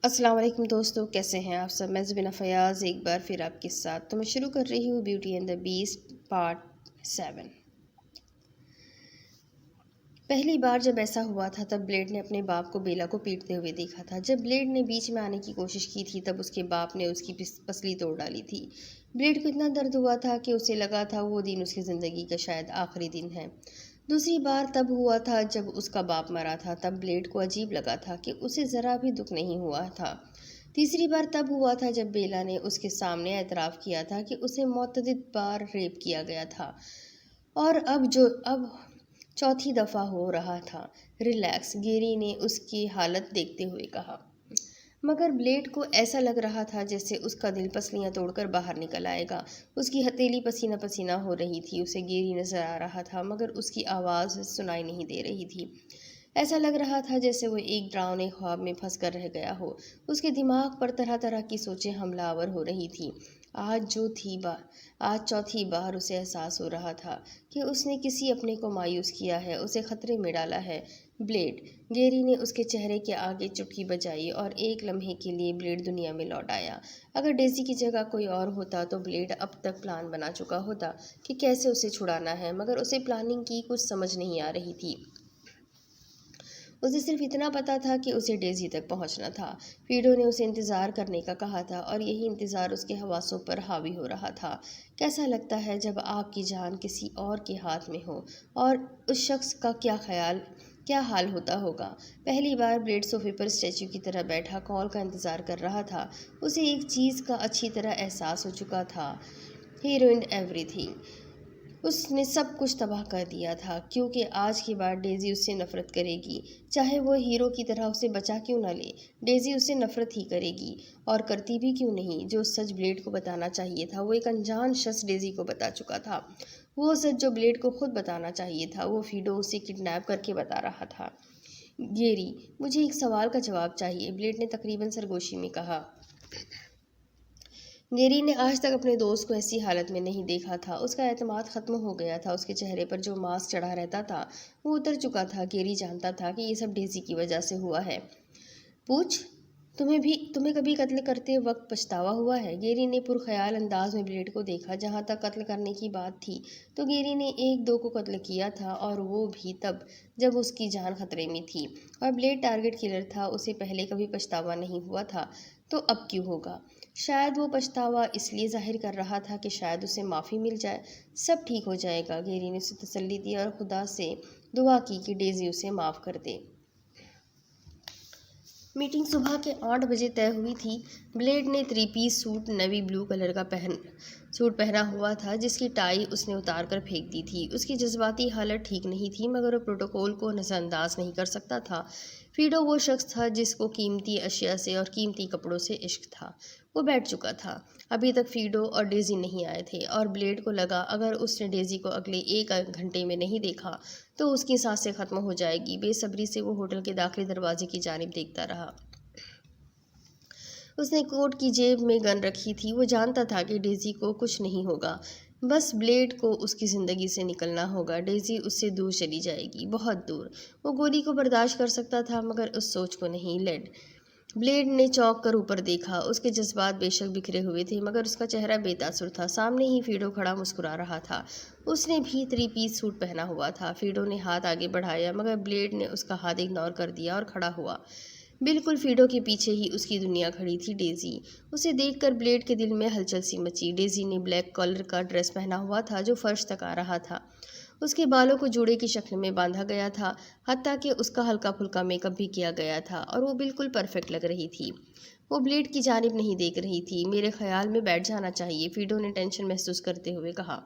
السلام علیکم دوستو، کیسے ہیں آپ سب؟ میں زبینہ فیاض ایک بار پھر آپ کے ساتھ. تو میں شروع کر رہی ہوں beauty and the best part 7. پہلی بار جب ایسا ہوا تھا تب بلیڈ نے اپنے باپ کو بیلا کو پیٹتے ہوئے دیکھا تھا. جب بلیڈ نے بیچ میں آنے کی کوشش کی تھی تب اس کے باپ نے اس کی پسلی توڑ ڈالی تھی. بلیڈ کو اتنا درد ہوا تھا کہ اسے لگا تھا وہ دن اس کی زندگی کا شاید آخری دن ہے. دوسری بار تب ہوا تھا جب اس کا باپ مرا تھا. تب بلیڈ کو عجیب لگا تھا کہ اسے ذرا بھی دکھ نہیں ہوا تھا. تیسری بار تب ہوا تھا جب بیلا نے اس کے سامنے اعتراف کیا تھا کہ اسے متعدد بار ریپ کیا گیا تھا. اور اب چوتھی دفعہ ہو رہا تھا. ریلیکس، گیری نے اس کی حالت دیکھتے ہوئے کہا. مگر بلیڈ کو ایسا لگ رہا تھا جیسے اس کا دل پسلیاں توڑ کر باہر نکل آئے گا. اس کی ہتھیلی پسینہ پسینہ ہو رہی تھی. اسے گیری نظر آ رہا تھا مگر اس کی آواز سنائی نہیں دے رہی تھی. ایسا لگ رہا تھا جیسے وہ ایک ڈراؤنے خواب میں پھنس کر رہ گیا ہو. اس کے دماغ پر طرح طرح کی سوچیں حملہ آور ہو رہی تھیں. آج چوتھی بار اسے احساس ہو رہا تھا کہ اس نے کسی اپنے کو مایوس کیا ہے، اسے خطرے میں ڈالا ہے. بلیڈ، گیری نے اس کے چہرے کے آگے چٹکی بجائی اور ایک لمحے کے لیے بلیڈ دنیا میں لوٹ آیا. اگر ڈیزی کی جگہ کوئی اور ہوتا تو بلیڈ اب تک پلان بنا چکا ہوتا کہ کیسے اسے چھڑانا ہے، مگر اسے پلاننگ کی کچھ سمجھ نہیں آ رہی تھی. اسے صرف اتنا پتا تھا کہ اسے ڈیزی تک پہنچنا تھا. فیڈو نے اسے انتظار کرنے کا کہا تھا اور یہی انتظار اس کے حواسوں پر حاوی ہو رہا تھا. کیسا لگتا ہے جب آپ کی جان کسی اور کے ہاتھ میں ہو، اور اس شخص کا کیا حال ہوتا ہوگا. پہلی بار بلیڈ صوفے پر اسٹیچو کی طرح بیٹھا کال کا انتظار کر رہا تھا. اسے ایک چیز کا اچھی طرح احساس ہو چکا تھا. ہی روئنڈ ایوری تھنگ. اس نے سب کچھ تباہ کر دیا تھا. کیونکہ آج کے بعد ڈیزی اس سے نفرت کرے گی. چاہے وہ ہیرو کی طرح اسے بچا کیوں نہ لے، ڈیزی اسے نفرت ہی کرے گی. اور کرتی بھی کیوں نہیں. جو سچ بلیڈ کو بتانا چاہیے تھا وہ ایک انجان شخص ڈیزی کو بتا چکا تھا. وہ سچ جو بلیڈ کو خود بتانا چاہیے تھا وہ فیڈو اسے کڈنیپ کر کے بتا رہا تھا. گیری، مجھے ایک سوال کا جواب چاہیے، بلیڈ نے تقریباً سرگوشی میں کہا. گیری نے آج تک اپنے دوست کو ایسی حالت میں نہیں دیکھا تھا. اس کا اعتماد ختم ہو گیا تھا. اس کے چہرے پر جو ماسک چڑھا رہتا تھا وہ اتر چکا تھا. گیری جانتا تھا کہ یہ سب ڈیزی کی وجہ سے ہوا ہے. پوچھ، تمہیں کبھی قتل کرتے وقت پچھتاوا ہوا ہے؟ گیری نے پرخیال انداز میں بلیڈ کو دیکھا. جہاں تک قتل کرنے کی بات تھی تو گیری نے 1-2 کو قتل کیا تھا، اور وہ بھی تب جب اس کی جان خطرے میں تھی. اور بلیڈ ٹارگٹ کلر تھا. اسے پہلے کبھی پچھتاوا نہیں ہوا تھا تو اب کیوں ہوگا؟ شاید وہ پچھتاوا اس لیے ظاہر کر رہا تھا کہ شاید اسے معافی مل جائے. سب ٹھیک ہو جائے گا. گیری نے اسے تسلی دی اور خدا سے دعا کی کہ ڈیزی اسے معاف کر دے. میٹنگ صبح کے 8 بجے طے ہوئی تھی. بلیڈ نے 3 piece suit navy blue colour کا پہنا ہوا تھا جس کی ٹائی اس نے اتار کر پھینک دی تھی. اس کی جذباتی حالت ٹھیک نہیں تھی مگر وہ پروٹوکول کو نظر انداز نہیں کر سکتا تھا. فیڈو وہ شخص تھا جس کو قیمتی اشیاء سے اور قیمتی کپڑوں سے عشق تھا. وہ بیٹھ چکا تھا. ابھی تک فیڈو اور ڈیزی نہیں آئے تھے اور بلیڈ کو لگا اگر اس نے ڈیزی کو اگلے 1 گھنٹے میں نہیں دیکھا تو اس کی سانسیں ختم ہو جائے گی. بے صبری سے وہ ہوٹل کے داخلی دروازے کی جانب دیکھتا رہا. اس نے کوٹ کی جیب میں گن رکھی تھی. وہ جانتا تھا کہ ڈیزی کو کچھ نہیں ہوگا، بس بلیڈ کو اس کی زندگی سے نکلنا ہوگا. ڈیزی اس سے دور چلی جائے گی، بہت دور. وہ گولی کو برداشت کر سکتا تھا مگر اس سوچ کو نہیں. بلیڈ نے چونک کر اوپر دیکھا. اس کے جذبات بے شک بکھرے ہوئے تھے مگر اس کا چہرہ بے تاثر تھا. سامنے ہی فیڈو کھڑا مسکرا رہا تھا. اس نے بھی 3 پیس سوٹ پہنا ہوا تھا. فیڈو نے ہاتھ آگے بڑھایا مگر بلیڈ نے اس کا ہاتھ اگنور کر دیا اور کھڑا ہوا. بالکل فیڈو کے پیچھے ہی اس کی دنیا کھڑی تھی. ڈیزی. اسے دیکھ کر بلیڈ کے دل میں ہلچل سی مچی. ڈیزی نے بلیک کلر کا ڈریس پہنا ہوا تھا جو فرش تک آ رہا تھا. اس کے بالوں کو جوڑے کی شکل میں باندھا گیا تھا، حتیٰ کہ اس کا ہلکا پھلکا میک اپ بھی کیا گیا تھا اور وہ بالکل پرفیکٹ لگ رہی تھی. وہ بلیڈ کی جانب نہیں دیکھ رہی تھی. میرے خیال میں بیٹھ جانا چاہیے، فیڈو نے ٹینشن محسوس کرتے ہوئے کہا.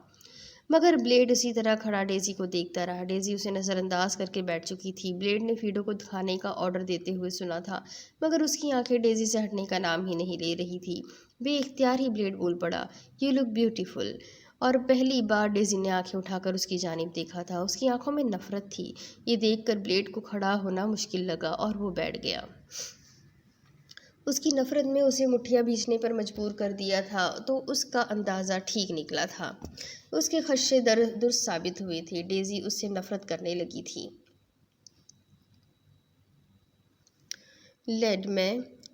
مگر بلیڈ اسی طرح کھڑا ڈیزی کو دیکھتا رہا. ڈیزی اسے نظر انداز کر کے بیٹھ چکی تھی. بلیڈ نے فیڈو کو کھانے کا آرڈر دیتے ہوئے سنا تھا مگر اس کی آنکھیں ڈیزی سے ہٹنے کا نام ہی نہیں لے رہی تھی. بے اختیار ہی بلیڈ بول پڑا. You look beautiful. اور پہلی بار ڈیزی نے آنکھیں اٹھا کر اس کی جانب دیکھا تھا. اس کی آنکھوں میں نفرت تھی. یہ دیکھ کر بلیڈ کو کھڑا ہونا مشکل لگا اور وہ بیٹھ گیا. اس کی نفرت میں اسے مٹھیاں بھیجنے پر مجبور کر دیا تھا تو اس کا اندازہ ٹھیک نکلا تھا. اس کے خدشے درست ثابت ہوئے تھے. ڈیزی اس سے نفرت کرنے لگی تھی. لیڈ، میں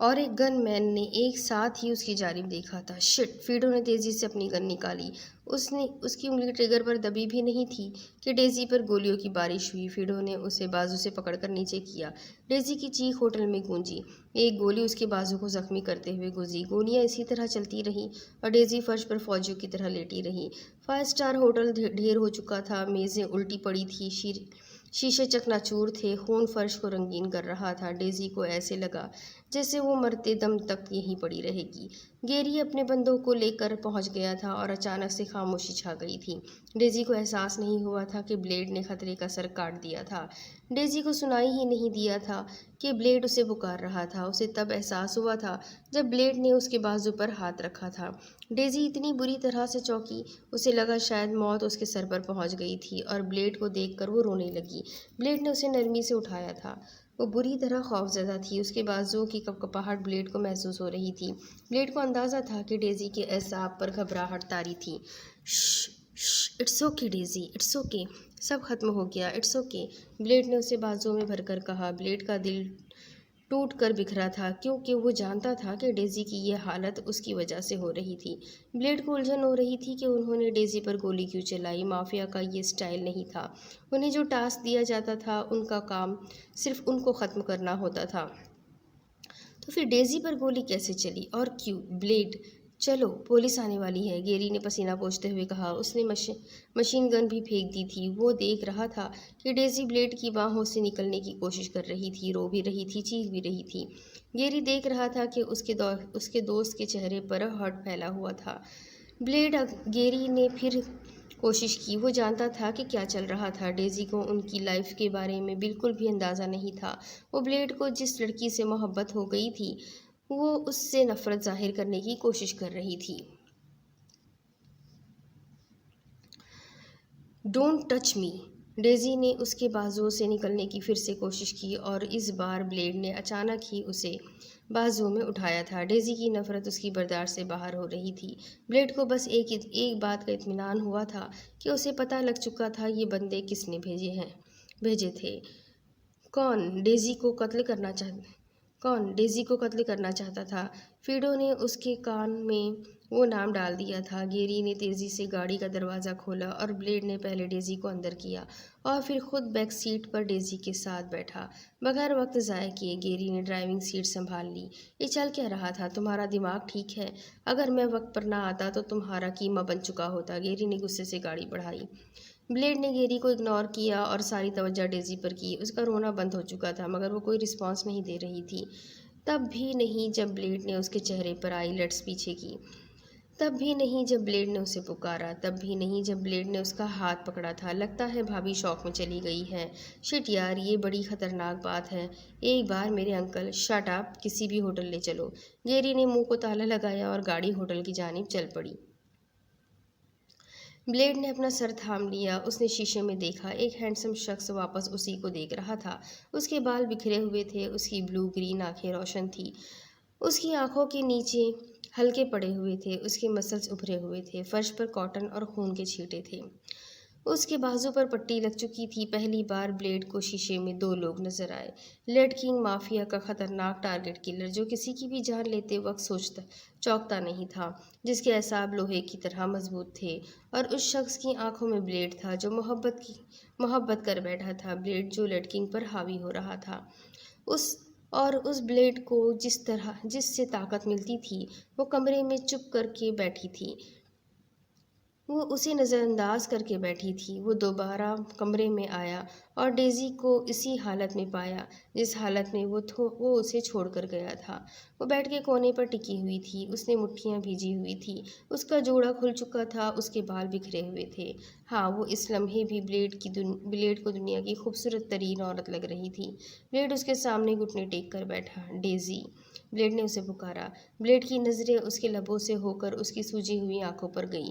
اور ایک گن مین نے ایک ساتھ ہی اس کی جانب دیکھا تھا۔ شٹ! فیڈو نے تیزی سے اپنی گن نکالی۔ اس کی انگلی ٹریگر پر دبی بھی نہیں تھی کہ ڈیزی پر گولیوں کی بارش ہوئی۔ فیڈو نے اسے بازو سے پکڑ کر نیچے کیا۔ ڈیزی کی چیخ ہوٹل میں گونجی۔ ایک گولی اس کے بازو کو زخمی کرتے ہوئے گزری۔ گولیاں اسی طرح چلتی رہیں اور ڈیزی فرش پر فوجیوں کی طرح لیٹی رہی۔ 5 اسٹار ہوٹل ڈھیر ہو چکا تھا، میزیں الٹی پڑی تھیں، شیشے چکناچور تھے، خون فرش کو رنگین کر رہا تھا۔ ڈیزی کو ایسے لگا جیسے وہ مرتے دم تک یہیں پڑی رہے گی۔ گیری اپنے بندوق کو لے کر پہنچ گیا تھا اور اچانک سے خاموشی چھا گئی تھی۔ ڈیزی کو احساس نہیں ہوا تھا کہ بلیڈ نے خطرے کا سر کاٹ دیا تھا۔ ڈیزی کو سنائی ہی نہیں دیا تھا کہ بلیڈ اسے پکار رہا تھا۔ اسے تب احساس ہوا تھا جب بلیڈ نے اس کے بازو پر ہاتھ رکھا تھا۔ ڈیزی اتنی بری طرح سے چونکی، اسے لگا شاید موت اس کے سر پر پہنچ گئی تھی اور بلیڈ کو دیکھ کر وہ رونے لگی۔ بلیڈ نے اسے نرمی سے اٹھایا تھا۔ وہ بری طرح خوفزدہ تھی۔ اس کے بازوؤں کی کپکپاہٹ بلیڈ کو محسوس ہو رہی تھی۔ بلیڈ کو اندازہ تھا کہ ڈیزی کے اعصاب پر گھبراہٹ طاری تھی۔ شش شش، it's okay Daisy, it's okay, سب ختم ہو گیا، اٹس اوکے، بلیڈ نے اسے بازوؤں میں بھر کر کہا۔ بلیڈ کا دل ٹوٹ کر بکھرا تھا کیونکہ وہ جانتا تھا کہ ڈیزی کی یہ حالت اس کی وجہ سے ہو رہی تھی۔ بلیڈ کو الجھن ہو رہی تھی کہ انہوں نے ڈیزی پر گولی کیوں چلائی۔ مافیا کا یہ سٹائل نہیں تھا۔ انہیں جو ٹاسک دیا جاتا تھا ان کا کام صرف ان کو ختم کرنا ہوتا تھا۔ تو پھر ڈیزی پر گولی کیسے چلی اور کیوں؟ بلیڈ، چلو پولیس آنے والی ہے، گیری نے پسینہ پوچھتے ہوئے کہا۔ اس نے مشین گن بھی پھینک دی تھی۔ وہ دیکھ رہا تھا کہ ڈیزی بلیڈ کی باہوں سے نکلنے کی کوشش کر رہی تھی، رو بھی رہی تھی، چیخ بھی رہی تھی۔ گیری دیکھ رہا تھا کہ اس کے دوست کے چہرے پر ہرٹ پھیلا ہوا تھا۔ بلیڈ، گیری نے پھر کوشش کی۔ وہ جانتا تھا کہ کیا چل رہا تھا۔ ڈیزی کو ان کی لائف کے بارے میں بالکل بھی اندازہ نہیں تھا۔ وہ بلیڈ کو جس لڑکی سے محبت ہو گئی تھی وہ اس سے نفرت ظاہر کرنے کی کوشش کر رہی تھی۔ ڈونٹ ٹچ می، ڈیزی نے اس کے بازوؤں سے نکلنے کی پھر سے کوشش کی اور اس بار بلیڈ نے اچانک ہی اسے بازوؤں میں اٹھایا تھا۔ ڈیزی کی نفرت اس کی برداشت سے باہر ہو رہی تھی۔ بلیڈ کو بس ایک بات کا اطمینان ہوا تھا کہ اسے پتہ لگ چکا تھا یہ بندے کس نے بھیجے تھے۔ کون ڈیزی کو قتل کرنا چاہتا تھا؟ فیڈو نے اس کے کان میں وہ نام ڈال دیا تھا۔ گیری نے تیزی سے گاڑی کا دروازہ کھولا اور بلیڈ نے پہلے ڈیزی کو اندر کیا اور پھر خود بیک سیٹ پر ڈیزی کے ساتھ بیٹھا۔ بغیر وقت ضائع کیے گیری نے ڈرائیونگ سیٹ سنبھال لی۔ یہ چل کیا رہا تھا؟ تمہارا دماغ ٹھیک ہے؟ اگر میں وقت پر نہ آتا تو تمہارا قیمہ بن چکا ہوتا۔ گیری نے غصے سے گاڑی بڑھائی۔ بلیڈ نے گیری کو اگنور کیا اور ساری توجہ ڈیزی پر کی۔ اس کا رونا بند ہو چکا تھا مگر وہ کوئی رسپانس نہیں دے رہی تھی۔ تب بھی نہیں جب بلیڈ نے اس کے چہرے پر آئی لیٹس پیچھے کی۔ تب بھی نہیں جب بلیڈ نے اسے پکارا۔ تب بھی نہیں جب بلیڈ نے اس کا ہاتھ پکڑا تھا۔ لگتا ہے بھابھی شوق میں چلی گئی ہے۔ شٹ یار، یہ بڑی خطرناک بات ہے۔ ایک بار میرے انکل، شٹ اپ، کسی بھی ہوٹل لے چلو۔ گیری نے منہ کو تالا لگایا اور گاڑی ہوٹل کی جانب چل پڑی۔ بلیڈ نے اپنا سر تھام لیا۔ اس نے شیشے میں دیکھا، ایک ہینڈسم شخص واپس اسی کو دیکھ رہا تھا۔ اس کے بال بکھرے ہوئے تھے، اس کی بلو گرین آنکھیں روشن تھیں، اس کی آنکھوں کے نیچے حلقے پڑے ہوئے تھے، اس کے مسلز ابھرے ہوئے تھے، فرش پر کاٹن اور خون کے چھینٹے تھے، اس کے بازو پر پٹی لگ چکی تھی۔ پہلی بار بلیڈ کو شیشے میں 2 لوگ نظر آئے، لیڈ کنگ، مافیا کا خطرناک ٹارگٹ کلر جو کسی کی بھی جان لیتے وقت چونکتا نہیں تھا، جس کے اعصاب لوہے کی طرح مضبوط تھے، اور اس شخص کی آنکھوں میں بلیڈ تھا جو محبت کر بیٹھا تھا، بلیڈ جو لیڈ کنگ پر حاوی ہو رہا تھا۔ اس بلیڈ کو جس سے طاقت ملتی تھی وہ کمرے میں چپ کر کے بیٹھی تھی، وہ اسے نظر انداز کر کے بیٹھی تھی۔ وہ دوبارہ کمرے میں آیا اور ڈیزی کو اسی حالت میں پایا جس حالت میں وہ اسے چھوڑ کر گیا تھا۔ وہ بیڈ کے کونے پر ٹکی ہوئی تھی، اس نے مٹھیاں بھیجی ہوئی تھیں، اس کا جوڑا کھل چکا تھا، اس کے بال بکھرے ہوئے تھے۔ ہاں، وہ اس لمحے بھی بلیڈ کو دنیا کی خوبصورت ترین عورت لگ رہی تھی۔ بلیڈ اس کے سامنے گھٹنے ٹیک کر بیٹھا۔ ڈیزی، بلیڈ نے اسے پکارا۔ بلیڈ کی نظریں اس کے لبوں سے ہو کر اس کی سوجی ہوئی آنکھوں پر گئیں۔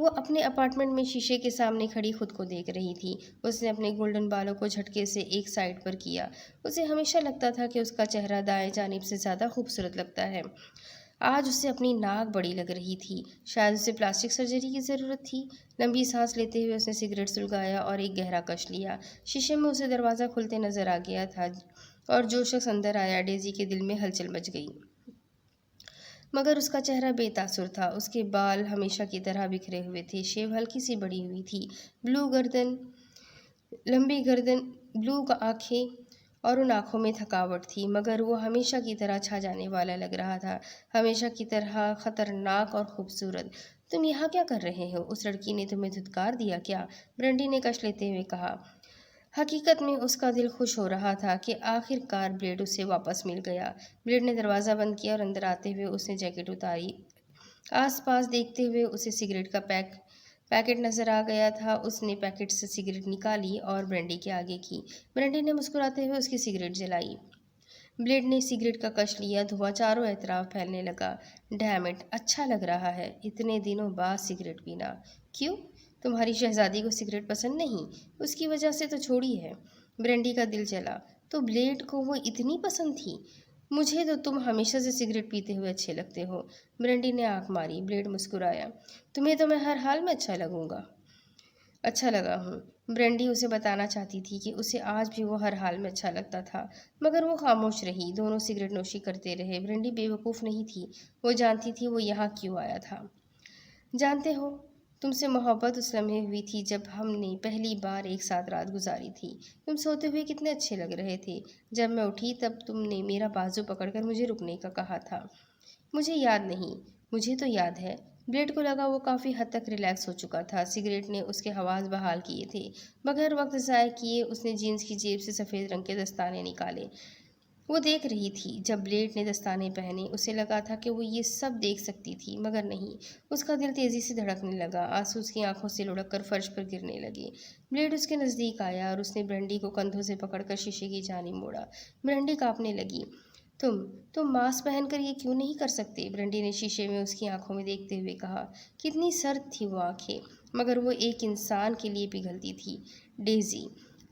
وہ اپنے اپارٹمنٹ میں شیشے کے سامنے کھڑی خود کو دیکھ رہی تھی۔ اس نے اپنے گولڈن بالوں کو جھٹکے سے ایک سائڈ پر کیا۔ اسے ہمیشہ لگتا تھا کہ اس کا چہرہ دائیں جانب سے زیادہ خوبصورت لگتا ہے۔ آج اسے اپنی ناک بڑی لگ رہی تھی۔ شاید اسے پلاسٹک سرجری کی ضرورت تھی۔ لمبی سانس لیتے ہوئے اس نے سگریٹ سلگایا اور ایک گہرا کش لیا۔ شیشے میں اسے دروازہ کھلتے نظر آ گیا تھا اور جو شخص اندر آیا، ڈیزی کے دل میں ہلچل مچ گئی۔ مگر اس کا چہرہ بے تاثر تھا۔ اس کے بال ہمیشہ کی طرح بکھرے ہوئے تھے، شیو ہلکی سی بڑی ہوئی تھی، لمبی گردن، بلو آنکھیں، اور ان آنکھوں میں تھکاوٹ تھی، مگر وہ ہمیشہ کی طرح چھا جانے والا لگ رہا تھا، ہمیشہ کی طرح خطرناک اور خوبصورت۔ تم یہاں کیا کر رہے ہو؟ اس لڑکی نے تمہیں دھتکار دیا کیا؟ برنڈی نے کش لیتے ہوئے کہا۔ حقیقت میں اس کا دل خوش ہو رہا تھا کہ آخر کار بلیڈ اسے واپس مل گیا۔ بلیڈ نے دروازہ بند کیا اور اندر آتے ہوئے اس نے جیکٹ اتاری۔ آس پاس دیکھتے ہوئے اسے سگریٹ کا پیکٹ نظر آ گیا تھا۔ اس نے پیکٹ سے سگریٹ نکالی اور برنڈی کے آگے کی۔ برنڈی نے مسکراتے ہوئے اس کی سگریٹ جلائی۔ بلیڈ نے سگریٹ کا کش لیا، دھواں چاروں اطراف پھیلنے لگا۔ ڈیم اٹ، اچھا لگ رہا ہے اتنے دنوں بعد سگریٹ پینا۔ کیوں؟ تمہاری شہزادی کو سگریٹ پسند نہیں؟ اس کی وجہ سے تو چھوڑی ہے۔ برنڈی کا دل جلا۔ تو بلیڈ کو وہ اتنی پسند تھی؟ مجھے تو تم ہمیشہ سے سگریٹ پیتے ہوئے اچھے لگتے ہو۔ برنڈی نے آنکھ ماری۔ بلیڈ مسکرایا۔ تمہیں تو میں ہر حال میں اچھا لگا ہوں۔ برنڈی اسے بتانا چاہتی تھی کہ اسے آج بھی وہ ہر حال میں اچھا لگتا تھا، مگر وہ خاموش رہی۔ دونوں سگریٹ نوشی کرتے رہے۔ برنڈی بے وقوف نہیں تھی، وہ جانتی تھی وہ یہاں کیوں آیا تھا۔ جانتے ہو، تم سے محبت اس لمحے ہوئی تھی جب ہم نے پہلی بار ایک ساتھ رات گزاری تھی۔ تم سوتے ہوئے کتنے اچھے لگ رہے تھے۔ جب میں اٹھی تب تم نے میرا بازو پکڑ کر مجھے رکنے کا کہا تھا۔ مجھے یاد نہیں۔ مجھے تو یاد ہے۔ بلیڈ کو لگا وہ کافی حد تک ریلیکس ہو چکا تھا۔ سگریٹ نے اس کے حواس بحال کیے تھے۔ بغیر وقت ضائع کیے اس نے جینس کی جیب سے سفید رنگ کے دستانے نکالے۔ وہ دیکھ رہی تھی جب بلیڈ نے دستانے پہنے۔ اسے لگا تھا کہ وہ یہ سب دیکھ سکتی تھی، مگر نہیں۔ اس کا دل تیزی سے دھڑکنے لگا، آنسو اس کی آنکھوں سے لڑک کر فرش پر گرنے لگے۔ بلیڈ اس کے نزدیک آیا اور اس نے برنڈی کو کندھوں سے پکڑ کر شیشے کی جانب موڑا۔ برنڈی کانپنے لگی۔ تم ماسک پہن کر یہ کیوں نہیں کر سکتے؟ برنڈی نے شیشے میں اس کی آنکھوں میں دیکھتے ہوئے کہا۔ کتنی سرد تھی وہ آنکھیں، مگر وہ ایک انسان کے لیے پگھلتی تھی۔ ڈیزی،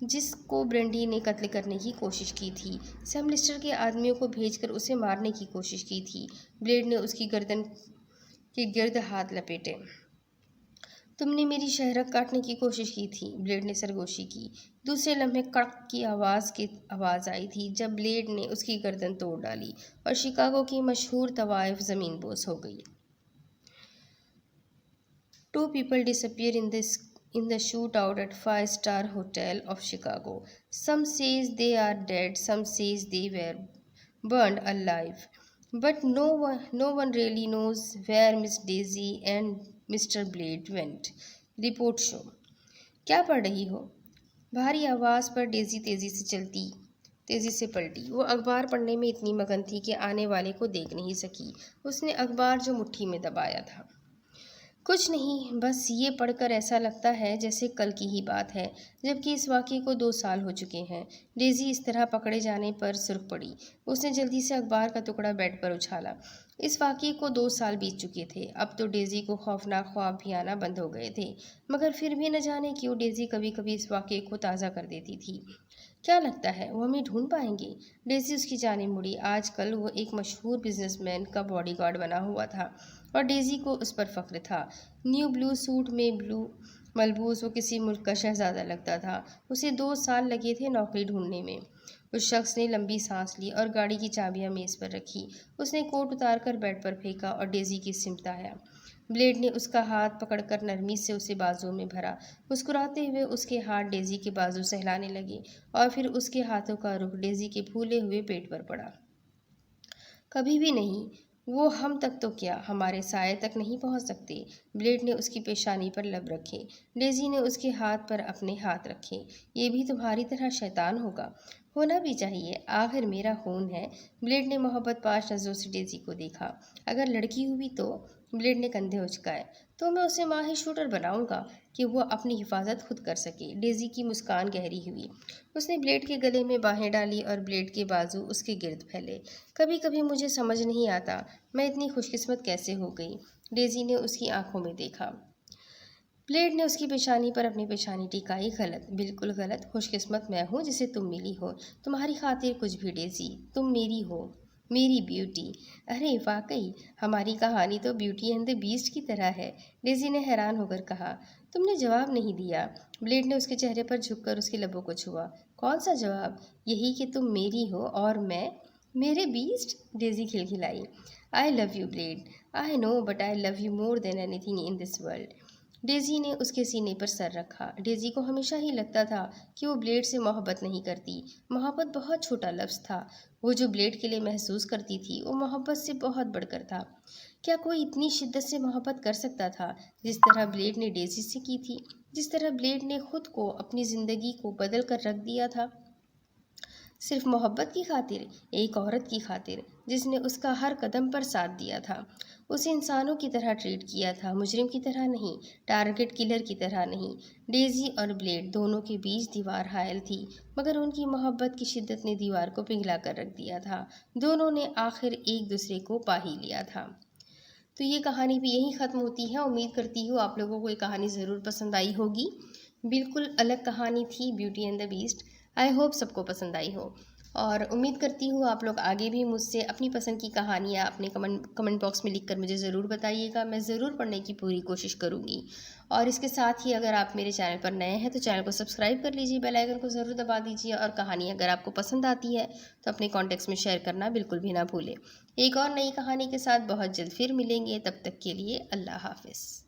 جس کو برنڈی نے قتل کرنے کی کوشش کی تھی، سیم لسٹر کے آدمیوں کو بھیج کر اسے مارنے کی کوشش کی تھی۔ بلیڈ نے اس کی گردن کے گرد ہاتھ لپیٹے۔ تم نے میری شہرک کاٹنے کی کوشش کی تھی، بلیڈ نے سرگوشی کی۔ دوسرے لمحے کڑک کی آواز آئی تھی جب بلیڈ نے اس کی گردن توڑ ڈالی اور شکاگو کی مشہور طوائف زمین بوس ہو گئی۔ 2 people disappear in the shootout at 5-star hotel of Chicago. Some says they are dead, some says they were burned alive. But no one really knows where Miss Daisy and Mr. Blade went. Report show. کیا پڑھ رہی ہو؟ بھاری آواز پر dizzy تیزی سے پلٹی۔ وہ اخبار پڑھنے میں اتنی مگن تھی کہ آنے والے کو دیکھ نہیں سکی۔ اس نے اخبار جو مٹھی میں دبایا تھا۔ کچھ نہیں، بس یہ پڑھ کر ایسا لگتا ہے جیسے کل کی ہی بات ہے، جبکہ اس واقعے کو 2 سال ہو چکے ہیں۔ ڈیزی اس طرح پکڑے جانے پر سرخ پڑی۔ اس نے جلدی سے اخبار کا ٹکڑا بیڈ پر اچھالا۔ اس واقعے کو 2 سال بیت چکے تھے۔ اب تو ڈیزی کو خوفناک خواب بھی آنا بند ہو گئے تھے، مگر پھر بھی نہ جانے کیوں ڈیزی کبھی کبھی اس واقعے کو تازہ کر دیتی تھی۔ کیا لگتا ہے وہ ہمیں ڈھونڈ پائیں گے؟ ڈیزی اس کی جانب مڑی۔ آج کل وہ ایک مشہور بزنس مین کا باڈی گارڈ بنا ہوا تھا اور ڈیزی کو اس پر فخر تھا۔ نیو بلو سوٹ میں ملبوس وہ کسی ملک کا شہزادہ لگتا تھا۔ اسے 2 سال لگے تھے نوکری ڈھونڈنے میں۔ اس شخص نے لمبی سانس لی اور گاڑی کی چابیاں میز پر رکھی۔ اس نے کوٹ اتار کر بیڈ پر پھینکا اور ڈیزی کی سمت آیا۔ بلیڈ نے اس کا ہاتھ پکڑ کر نرمی سے اسے بازو میں بھرا۔ مسکراتے ہوئے اس کے ہاتھ ڈیزی کے بازو سہلانے لگے اور پھر اس کے ہاتھوں کا رخ ڈیزی کے پھولے ہوئے پیٹ پر پڑا۔ کبھی بھی نہیں۔ وہ ہم تک تو کیا، ہمارے سائے تک نہیں پہنچ سکتے۔ بلیڈ نے اس کی پیشانی پر لب رکھے۔ ڈیزی نے اس کے ہاتھ پر اپنے ہاتھ رکھے۔ یہ بھی تمہاری طرح شیطان ہوگا؟ ہونا بھی چاہیے، آخر میرا خون ہے۔ بلیڈ نے محبت پاش نظروں سے ڈیزی کو دیکھا۔ اگر لڑکی ہوئی تو؟ بلیڈ نے کندھے اچکائے۔ تو میں اسے ماہر شوٹر بناؤں گا کہ وہ اپنی حفاظت خود کر سکے۔ ڈیزی کی مسکان گہری ہوئی۔ اس نے بلیڈ کے گلے میں باہیں ڈالی اور بلیڈ کے بازو اس کے گرد پھیلے۔ کبھی کبھی مجھے سمجھ نہیں آتا میں اتنی خوش قسمت کیسے ہو گئی۔ ڈیزی نے اس کی آنکھوں میں دیکھا۔ بلیڈ نے اس کی پیشانی پر اپنی پیشانی ٹکائی۔ غلط، بالکل غلط، خوش قسمت میں ہوں جسے تم ملی ہو، تمہاری خاطر کچھ بھی ڈیزی، تم میری ہو، میری بیوٹی۔ ارے واقعی، ہماری کہانی تو بیوٹی اینڈ دی بیسٹ کی طرح ہے، ڈیزی نے حیران ہو کر کہا۔ تم نے جواب نہیں دیا۔ بلیڈ نے اس کے چہرے پر جھک کر اس کے لبوں کو چھوا۔ کون سا جواب؟ یہی کہ تم میری ہو اور میں میرے best, dizzy کھلکھلائی۔ I love you blade, I know but I love you more then any thing in this world. Dizzy نے اس کے سینے پر سر رکھا۔ ڈیزی کو ہمیشہ ہی لگتا تھا کہ وہ بلیڈ سے محبت نہیں کرتی۔ محبت بہت چھوٹا لفظ تھا۔ وہ جو بلیڈ کے لیے محسوس کرتی تھی وہ محبت سے بہت بڑھ کر تھا۔ کیا کوئی اتنی شدت سے محبت کر سکتا تھا جس طرح بلیڈ نے ڈیزی سے کی تھی؟ جس طرح بلیڈ نے خود کو، اپنی زندگی کو بدل کر رکھ دیا تھا، صرف محبت کی خاطر، ایک عورت کی خاطر جس نے اس کا ہر قدم پر ساتھ دیا تھا، اسے انسانوں کی طرح ٹریٹ کیا تھا، مجرم کی طرح نہیں، ٹارگٹ کلر کی طرح نہیں۔ ڈیزی اور بلیڈ دونوں کے بیچ دیوار حائل تھی، مگر ان کی محبت کی شدت نے دیوار کو پگھلا کر رکھ دیا تھا۔ دونوں نے آخر ایک دوسرے کو پا ہی لیا تھا۔ تو یہ کہانی بھی یہیں ختم ہوتی ہے۔ امید کرتی ہوں آپ لوگوں کو یہ کہانی ضرور پسند آئی ہوگی۔ بالکل الگ کہانی تھی beauty and the beast. I hope سب کو پسند آئی ہو، اور امید کرتی ہوں آپ لوگ آگے بھی مجھ سے اپنی پسند کی کہانیاں اپنے کمنٹ باکس میں لکھ کر مجھے ضرور بتائیے گا۔ میں ضرور پڑھنے کی پوری کوشش کروں گی، اور اس کے ساتھ ہی اگر آپ میرے چینل پر نئے ہیں تو چینل کو سبسکرائب کر لیجیے، بیل آئیکن کو ضرور دبا دیجیے، اور کہانی اگر آپ کو پسند آتی ہے تو اپنے کانٹیکٹس میں شیئر کرنا بالکل بھی نہ بھولیں۔ ایک اور نئی کہانی کے ساتھ بہت جلد پھر ملیں گے، تب تک کے لیے اللہ حافظ۔